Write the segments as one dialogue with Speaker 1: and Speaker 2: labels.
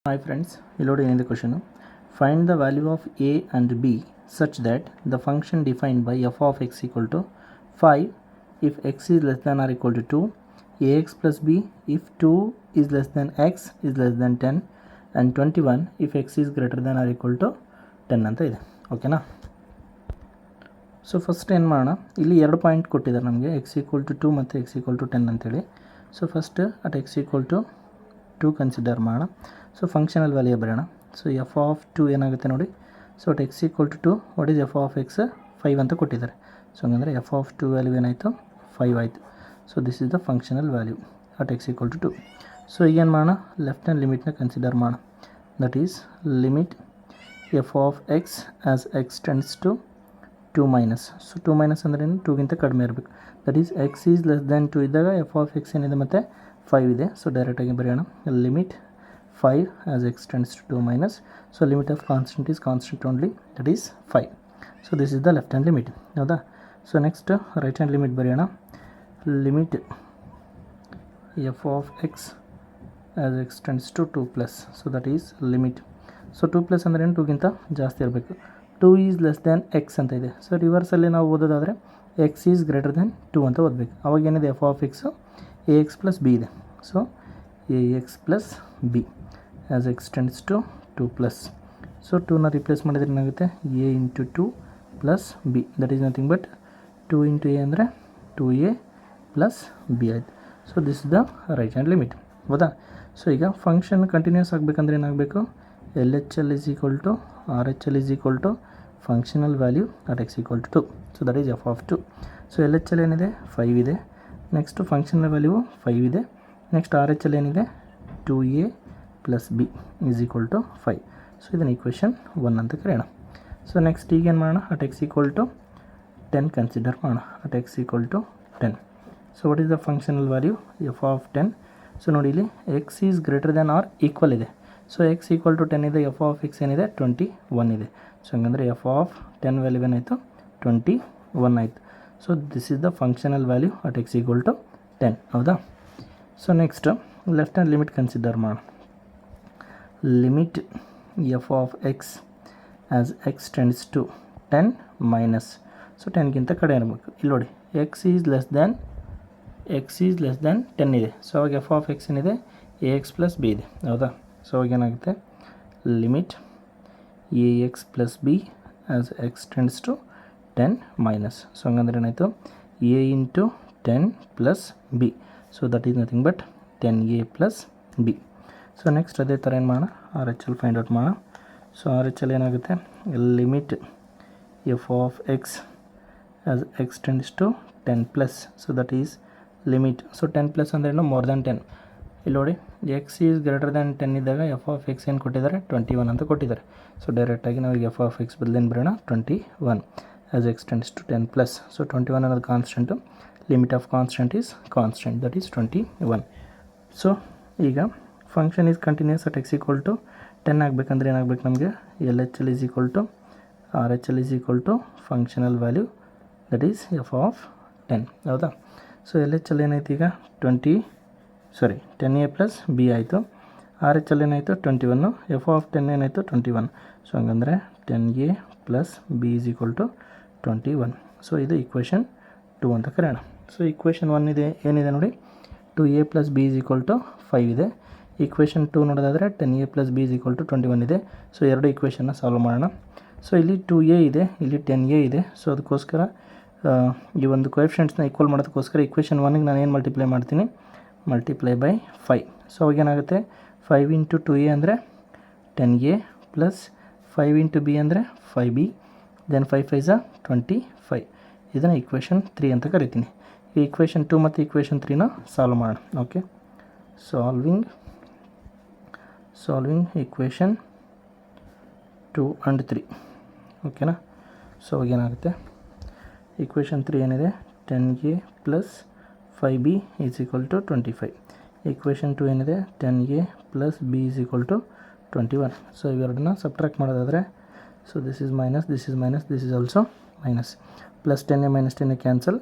Speaker 1: Hi friends, ಇಲ್ಲಿ ಏನಿದೆ question. Find the value of a and b such that the function defined by f of x equal to 5 if x is less than or equal to 2, ax plus b if 2 is less than x is less than 10 and 21 if x is greater than or equal to 10 ಅಂತ ಇದೆ. ಓಕೆನಾ? So first ಏನು ಮಾಡೋಣ, ಇಲ್ಲಿ 2 point ಕೊಟ್ಟಿದ್ದಾರೆ ನಮಗೆ, x equal to 2 ಮತ್ತು x equal to 10 ಅಂತೇಳಿ. So first at x equal to 2 consider ಮಾಡೋಣ. ಸೊ ಫಂಕ್ಷನಲ್ ವ್ಯಾಲ್ಯೂ ಬರೋಣ. ಸೊ ಎಫ್ ಆಫ್ 2 ಏನಾಗುತ್ತೆ ನೋಡಿ. So at x equal to 2 what is f of x 5 ಅಂತ ಕೊಟ್ಟಿದ್ದಾರೆ. ಸೊ ಹಂಗಂದರೆ ಎಫ್ ಆಫ್ 2 ವ್ಯಾಲ್ಯೂ ಏನಾಯಿತು 5 ಆಯಿತು. So this is the functional value at x equal to 2. So ಈಗೇನು ಮಾಡೋಣ, ಲೆಫ್ಟ್ ಹ್ಯಾಂಡ್ ಲಿಮಿಟ್ನ ಕನ್ಸಿಡರ್ ಮಾಡೋಣ. That is limit f of x as x tends to 2 minus. So 2 minus ಅಂದರೆ ಏನು, 2ಗಿಂತ ಕಡಿಮೆ ಇರಬೇಕು. That is x is less than 2 ಇದ್ದಾಗ ಎಫ್ ಆಫ್ ಎಕ್ಸ್ ಏನಿದೆ ಮತ್ತು 5 ಇದೆ. ಸೊ ಡೈರೆಕ್ಟಾಗಿ ಬರೆಯೋಣ, limit 5 as x tends to 2 minus. So limit of constant is constant only, that is 5. So this is the left hand limit. ಹೌದಾ? So next right hand limit ಬರೆಯೋಣ. Limit f of x as x tends to 2 plus. So that is limit. So 2 plus ಅಂದರೆ ಏನು, 2ಗಿಂತ ಜಾಸ್ತಿ ಇರಬೇಕು. 2 is less than X ಅಂತ ಇದೆ. So ರಿವರ್ಸಲ್ಲಿ ನಾವು ಓದೋದಾದರೆ ಎಕ್ಸ್ ಈಸ್ ಗ್ರೇಟರ್ ದ್ಯಾನ್ 2 ಅಂತ ಓದಬೇಕು. ಅವಾಗ ಏನಿದೆ, f of x a x plus b ಇದೆ. So a x plus b as x tends to 2 plus. So 2ನ ರಿಪ್ಲೇಸ್ ಮಾಡಿದ್ರೆ ಏನಾಗುತ್ತೆ, a into 2 plus b, that is nothing but 2 into a ಅಂದರೆ 2a plus b ಆಯಿತು. So this is the right hand limit. ಹೌದಾ? So ಈಗ function continuous ಆಗಬೇಕಂದ್ರೆ ಏನಾಗಬೇಕು, L H L is equal to R H L is equal to functional value at x equal to 2. So that is f of 2. So L H L ಏನಿದೆ 5 ಇದೆ. Next functional value 5 ಇದೆ. Next R H L ಏನಿದೆ 2a plus b is equal to 5. So ಇದನ್ನು equation 1 ಅಂತ ಕರೆಯೋಣ. So next ಈಗೇನು ಮಾಡೋಣ, at x equal to 10 consider ಮಾಡೋಣ. At x equal to 10. So what is the functional value f of 10. So ನೋಡಿ ಇಲ್ಲಿ x is greater than or equal ಇದೆ. So x equal to 10 ಇದೆ. F of x ಏನಿದೆ 21 ಇದೆ. So ಹಂಗಂದರೆ f of 10 value ಏನಾಯಿತು 21 ಆಯಿತು. So this is the functional value at x equal to 10. ಹೌದಾ? So next left hand limit consider ಮಾಡೋಣ. Limit f of x as x tends to 10 minus. So 10ಗಿಂತ ಕಡೆ ಇರಬೇಕು. ಇಲ್ಲಿ ನೋಡಿ, ಎಕ್ಸ್ ಈಸ್ ಲೆಸ್ ದ್ಯಾನ್ 10 ಇದೆ. ಸೊ ಅವಾಗ f of x ಏನಿದೆ ಎ ಎಕ್ಸ್ ಪ್ಲಸ್ ಬಿ ಇದೆ. ಹೌದಾ? ಸೊ ಅವಾಗ ಏನಾಗುತ್ತೆ, limit a x plus b as x tends to 10 minus. So ಹಂಗಂದ್ರೆ ಏನಾಯಿತು, a into 10 plus b. So that is nothing but 10a plus b. So next ಅದೇ ಥರ ಏನು ಮಾಡೋಣ, R H L find out ಮಾಡೋಣ. So R H L ಏನಾಗುತ್ತೆ, limit f of x as x tends to 10 plus. So that is limit. So 10 plus ಅಂದ್ರೇನು, more than 10. ಇಲ್ಲಿ ನೋಡಿ, X is greater than 10 ಇದ್ದಾಗ ಎಫ್ ಆಫ್ ಎಕ್ಸ್ ಏನು ಕೊಟ್ಟಿದ್ದಾರೆ 21 ಅಂತ ಕೊಟ್ಟಿದ್ದಾರೆ. ಸೊ ಡೈರೆಕ್ಟಾಗಿ ನಾವು ಎಫ್ ಆಫ್ ಎಕ್ಸ್ ಬದಲೇನು ಬರೋಣ 21 as x tends to 10 plus. So 21 ಅನ್ನೋದು constant. Limit of constant is constant, that is 21. So ಈಗ function is continuous at x equal to 10 ಆಗಬೇಕಂದ್ರೆ ಏನಾಗಬೇಕು ನಮಗೆ, L H L is equal to R H L is equal to functional value that is f of 10. ಹೌದಾ? So L H L ಏನಾಯ್ತು ಈಗ 10a plus b ಆಯಿತು. R H L ಏನಾಯಿತು 21. F of 10 ಏನಾಯಿತು 21. So ಹಂಗಂದರೆ 10a plus b is equal to 21. So ಇದು equation 2 ಅಂತ ಕರೆಯೋಣ. ಸೊ ಈಕ್ವೇಷನ್ 1 ಇದೆ, ಏನಿದೆ ನೋಡಿ, 2a plus b is equal to 5 ಇದೆ. ಈಕ್ವೇಷನ್ 2 ನೋಡೋದಾದರೆ 10a plus b is equal to 21 ಇದೆ. ಸೊ ಎರಡು ಈಕ್ವೇಷನ್ನ ಸಾಲ್ವ್ ಮಾಡೋಣ. ಸೊ ಇಲ್ಲಿ 2a ಇದೆ, ಇಲ್ಲಿ 10a ಇದೆ. ಸೊ ಅದಕ್ಕೋಸ್ಕರ ಈ ಒಂದು ಕೋಎಫಿಷಿಯೆಂಟ್ಸ್ನ ಈಕ್ವಲ್ ಮಾಡೋದಕ್ಕೋಸ್ಕರ ಈಕ್ವೇಷನ್ 1ಗೆ ನಾನು ಏನು ಮಲ್ಟಿಪ್ಲೈ ಮಾಡ್ತೀನಿ, ಮಲ್ಟಿಪ್ಲೈ ಬೈ 5. ಸೊ ಅವಾಗೇನಾಗುತ್ತೆ, 5 ಇಂಟು 2a ಅಂದರೆ 10a ಪ್ಲಸ್ 5 ಇಂಟು ಬಿ ಅಂದರೆ 5b, ದೆನ್ 5 5 ಝ 25. ಇದನ್ನು ಈಕ್ವೇಷನ್ 3 ಅಂತ ಕರಿತೀನಿ. ಈ ಈಕ್ವೇಷನ್ 2 ಮತ್ತು ಈಕ್ವೇಷನ್ 3ನ ಸಾಲ್ವ್ ಮಾಡೋಣ. Okay, solving equation 2 and 3. ಓಕೆನಾ? ಸೊ ಏನಾಗುತ್ತೆ, ಈಕ್ವೇಷನ್ 3 ಏನಿದೆ 10a plus 5b is equal to 25. Equation 2 ಏನಿದೆ 10a plus b is equal to 21. So ಇವೆರಡನ್ನ ಸಬ್ಟ್ರಾಕ್ಟ್ ಮಾಡೋದಾದರೆ, so this is minus, this is minus, this is also minus. Plus 10a minus 10a cancel.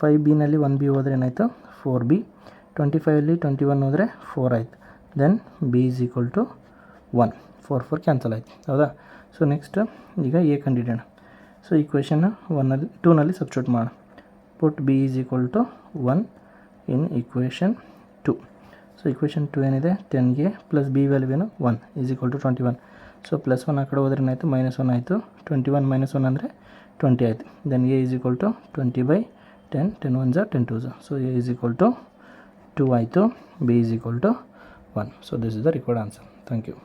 Speaker 1: 5bನಲ್ಲಿ 1b ಹೋದರೆ ಏನಾಯಿತು 4b. 25ಅಲ್ಲಿ 21 ಹೋದರೆ 4 ಆಯಿತು. Then b is equal to 1 4 cancel ಆಯಿತು ಹೌದಾ. ಸೊ ನೆಕ್ಸ್ಟ್ ಈಗ ಎ ಕಂಡಿಡಿಯೋಣ. ಸೊ ಈಕ್ವೇಷನ್ 2ನಲ್ಲಿ ಸಬ್ಸ್ಟಿಟ್ಯೂಟ್ ಮಾಡೋಣ. Put b is equal to 1 in equation 2. So equation 2 ಏನಿದೆ 10a ಪ್ಲಸ್ ಬಿ ವ್ಯಾಲ್ಯೂ ಏನು 1 ಈಸ್ ಈಕ್ವಲ್ ಟು 21. ಸೊ +1 ಆ ಕಡೆ ಹೋದ್ರೆ ಏನಾಯಿತು -1 ಆಯಿತು. 21 -1 ಅಂದರೆ 20 ಆಯಿತು. Then a is equal to 20/10 10 1s 10 2s. So a is equal to 2 ಆಯಿತು, b is equal to 1. So this is the required answer. Thank you.